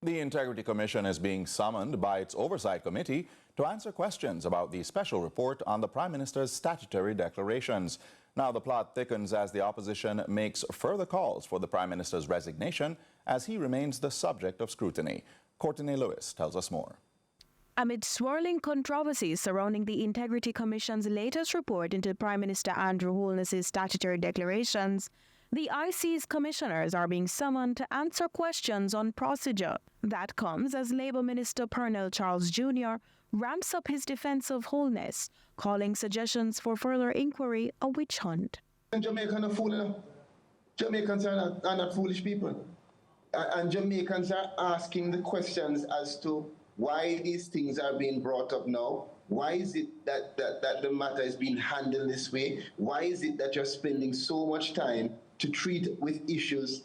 The Integrity Commission is being summoned by its Oversight Committee to answer questions about the special report on the Prime Minister's statutory declarations. Now the plot thickens as the opposition makes further calls for the Prime Minister's resignation as he remains the subject of scrutiny. Courteney tells us more. Amid swirling controversies surrounding the Integrity Commission's latest report into Prime Minister Andrew Holness's statutory declarations, the IC's commissioners are being summoned to answer questions on procedure. That comes as Labour Minister Pernell Charles Jr. ramps up his defence of Holness, calling suggestions for further inquiry a witch hunt. Jamaicans are fooling. Jamaicans are not foolish people. And Jamaicans are asking the questions as to why these things are being brought up now. Why is it that the matter is being handled this way? Why is it that you're spending so much time to treat with issues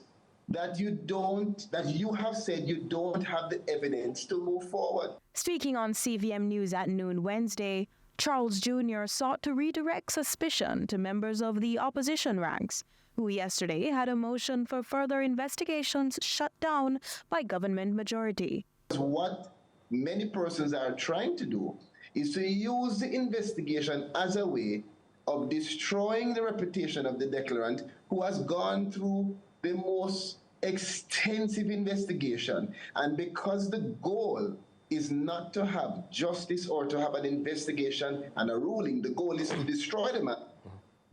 that you have said you don't have the evidence to move forward? Speaking on CVM News at noon Wednesday, Charles Jr. sought to redirect suspicion to members of the opposition ranks, who yesterday had a motion for further investigations shut down by government majority. What many persons are trying to do is to use the investigation as a way of destroying the reputation of the declarant, who has gone through the most extensive investigation. And because the goal is not to have justice or to have an investigation and a ruling, the goal is to destroy the man.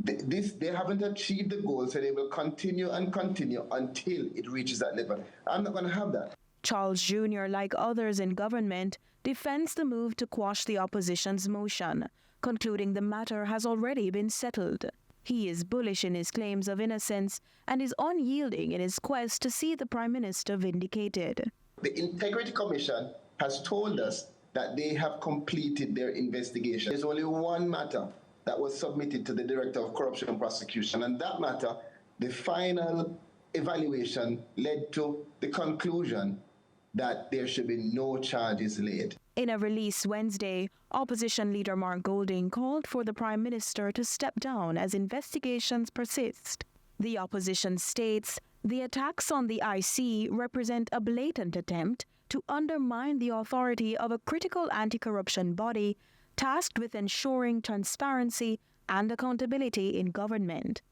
They haven't achieved the goal, so they will continue and continue until it reaches that level. I'm not going to have that. Charles Jr., like others in government, defends the move to quash the opposition's motion, concluding the matter has already been settled. He is bullish in his claims of innocence and is unyielding in his quest to see the Prime Minister vindicated. The Integrity Commission has told us that they have completed their investigation. There's only one matter that was submitted to the Director of Corruption and Prosecution, and that matter, the final evaluation led to the conclusion that there should be no charges laid. In a release Wednesday, opposition leader Mark Golding called for the Prime Minister to step down as investigations persist. The opposition states the attacks on the IC represent a blatant attempt to undermine the authority of a critical anti-corruption body tasked with ensuring transparency and accountability in government.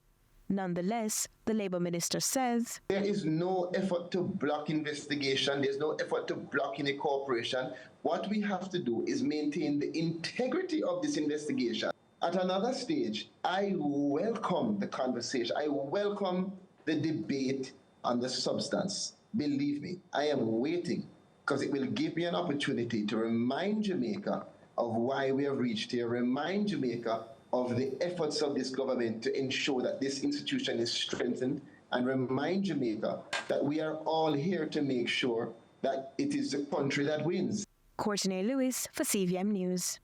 Nonetheless, the Labour Minister says there is no effort to block investigation. There's no effort to block any cooperation. What we have to do is maintain the integrity of this investigation. At another stage, I welcome the conversation. I welcome the debate on the substance. Believe me, I am waiting, because it will give me an opportunity to remind Jamaica of why we have reached here, remind Jamaica of the efforts of this government to ensure that this institution is strengthened, and remind Jamaica that we are all here to make sure that it is the country that wins. Courteney for CVM News.